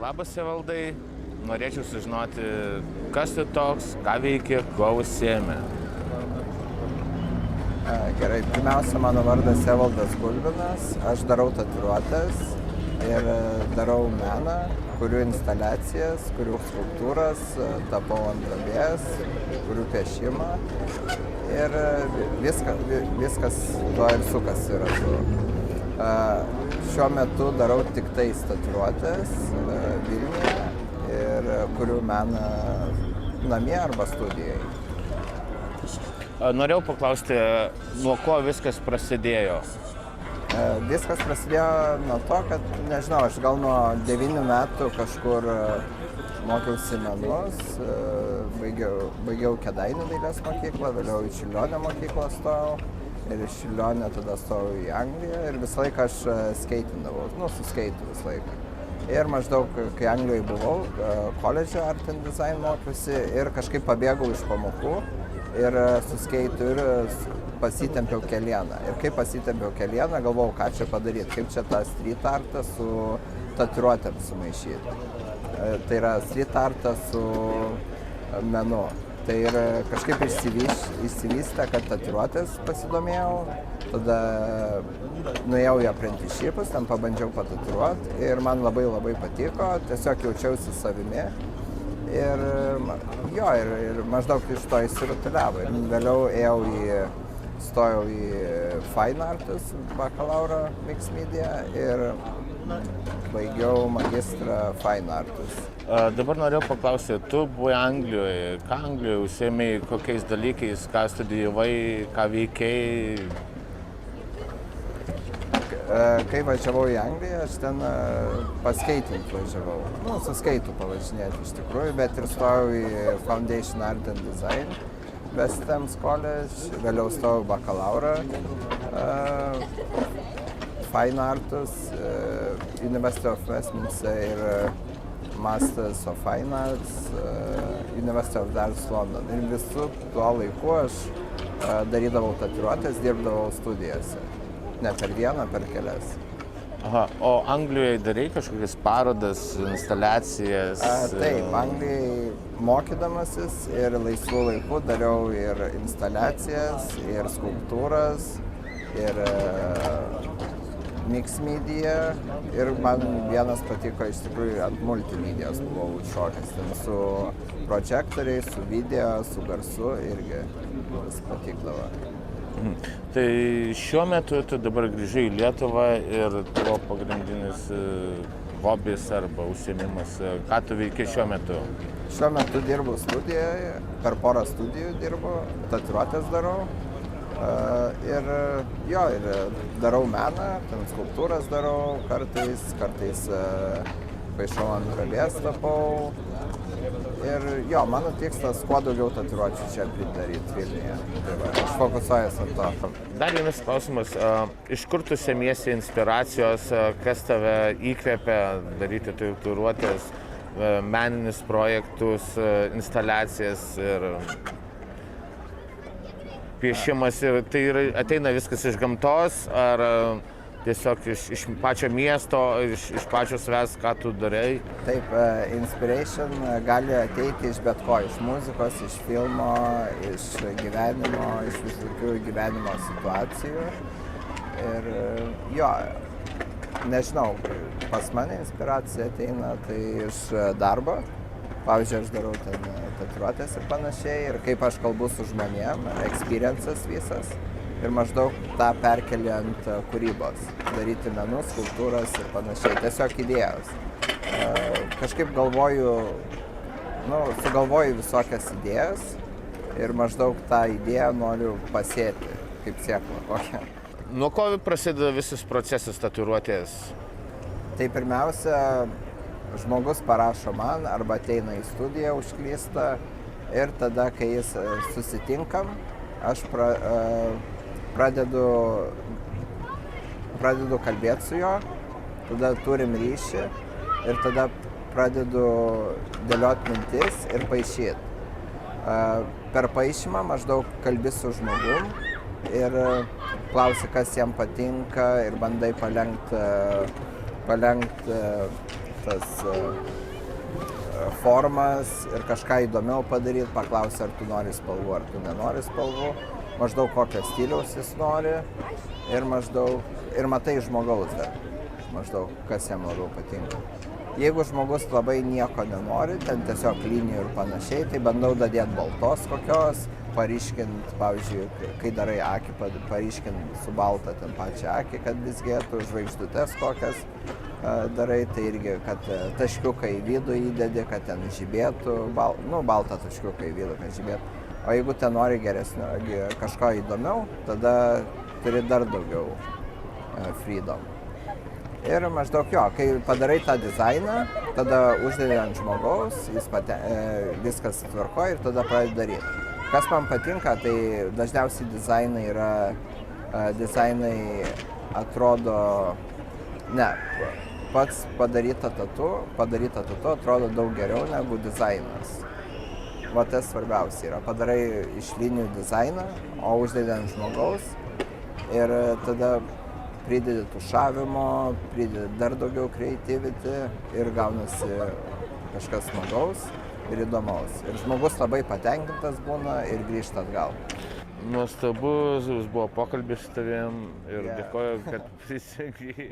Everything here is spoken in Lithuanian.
Labas, Evaldai. Norėčiau sužinoti, kas tu toks, ką veiki, kuo užsiemi. Gerai, pirmiausia, mano vardas Evaldas Gulbinas, aš darau tatuiruotes ir darau meną, kuriu instaliacijas, kuriu skulptūras, tapau ant drobės, kuriu piešimą ir viskas tuo ir sukasi ratu. Šiuo metu darau tik tais tatuiruotes Vilniuje ir kuriu meną namie arba studijai. Norėjau paklausti, nuo ko viskas prasidėjo? Viskas prasidėjo nuo to, kad, nežinau, aš gal nuo 9 metų kažkur mokiausi menus, baigiau Kėdainių dailės mokyklą, vėliau į Čiurlionio mokyklą stojau ir iš Čiurlionio tada stojau į Angliją ir visą laiką aš skaitindavau, su skeitu visą laiką. Ir maždaug, kai Anglijoje buvau, koledže Art and Design mokiausi ir kažkaip pabėgau iš pamokų ir su skeitu ir pasitempiau kelieną. Ir kai pasitempiau kelieną, galvojau, ką čia padaryti, kaip čia tą street artą su tatuiruotėm sumaišyti. Tai yra street artą su menu. Tai ir kažkaip išsivystė, kad tatuiruotės pasidomėjau, tada nuėjau į apprenticeshipus, ten pabandžiau patatuiruoti ir man labai patiko, tiesiog jaučiausi savimi. Ir maždaug iš to išsirutuliavo. Ir vėliau stojau į Fine Artus, bakalauro Mix Media ir baigiau magistrą Fine Artus. Dabar norėjau paklausti, tu buvai Anglijoje, ką Anglijoje užsiėmei, kokiais dalykais, ką studijavai, ką veikei? Kai važiavau į Angliją, aš ten paskeitinti važiavau. Su skeitu pavažinėti iš tikrųjų, bet ir stojau į Foundation Art and Design, West Thames College, vėliau stojau bakalaurą, Fine Artus, University of Westminster ir Masters of Fine Arts, University of Arts London. Ir visų tuo laiku aš darydavau tatuiruotes, dirbdavau studijose. Ne per vieną, per kelias. Aha, o Anglijoje darei kažkokias parodas, instaliacijas? Taip, Anglijai mokydamasis ir laisvų laikų dariau ir instaliacijas, ir skulptūras, ir Mix Media. Ir man vienas patiko iš tikrųjų ant multimedijos buvau šokęs. Ten su projektoriais, su video, su garsu irgi vis patikdavo. Tai šiuo metu tu dabar grįžai į Lietuvą ir tavo pagrindinis hobis arba užsiėmimas, ką tu veiki šiuo metu? Šiuo metu dirbu studijoje, per porą studijų dirbu, tatuiruotes darau ir darau meną, ten skulptūras darau kartais paišau ant drobės tapau. Ir mano tikslas kuo daugiau tatuiruočių čia pridaryti Vilniuje. Aš fokusuojuosi ant to. Dar vienas klausimas. Iš kur tu semiesi inspiracijos, kas tave įkvepia daryti tatuiruotes, meninius projektus, instaliacijas ir piešimas? Tai ateina viskas iš gamtos ar tiesiog iš pačio miesto, iš pačio savęs, ką tu darai? Taip, inspiration gali ateiti iš bet ko, iš muzikos, iš filmo, iš gyvenimo, iš visokių gyvenimo situacijų. Ir nežinau, pas mane inspiracija ateina tai iš darbo. Pavyzdžiui, aš darau ten tatuiruotes ir panašiai, ir kaip aš kalbu su žmonėm, experiences visas. Ir maždaug tą perkeli ant kūrybos, daryti menus, skulptūras ir panašiai, tiesiog idėjos. Kažkaip sugalvoju visokias idėjas ir maždaug tą idėją noriu pasėti, kaip sėklą kokią. Nuo ko prasideda visas procesas tatuiruotės? Tai pirmiausia, žmogus parašo man arba ateina į studiją, užklysta ir tada, kai jis susitinkam, aš pradedu kalbėti su juo, tada turim ryšį ir tada pradedu dėlioti mintis ir paišyti. Per paišymą maždaug kalbi su žmogum ir klausi, kas jam patinka ir bandai palenkt tas formas ir kažką įdomiau padaryti, paklausi, ar tu nori spalvų, ar tu nenori spalvų, maždaug kokio stiliaus jis nori ir matai žmogaus dar, maždaug kas jam labiau patinka. Jeigu žmogus labai nieko nenori, ten tiesiog linijų ir panašiai, tai bandau dadėti baltos kokios, paryškinti, pavyzdžiui, kai darai akį, paryškinti su balta ten pačią akį, kad blizgėtų, žvaigždutes kokias darai, tai irgi, kad taškiuką į vidų įdedi, kad ten žibėtų, baltą taškiuką į vidų, kad žibėtų. O jeigu ten nori geresnio, kažko įdomiau, tada turi dar daugiau freedom. Ir maždaug jo, kai padarai tą dizainą, tada uždedi ant žmogaus, viskas tvarkoja ir tada pradedi daryti. Kas man patinka, tai dažniausiai dizainai atrodo, pats padaryta tatu atrodo daug geriau negu dizainas. Va tas svarbiausia yra, padarai iš linijų dizainą, o uždedi ant žmogaus ir tada pridedi tušavimo, pridedi dar daugiau creativity ir gaunasi kažkas smagaus ir įdomaus. Ir žmogus labai patenkintas būna ir grįžta atgal. Nuostabus buvo pokalbis su tavim ir dėkoju, kad prisijungei.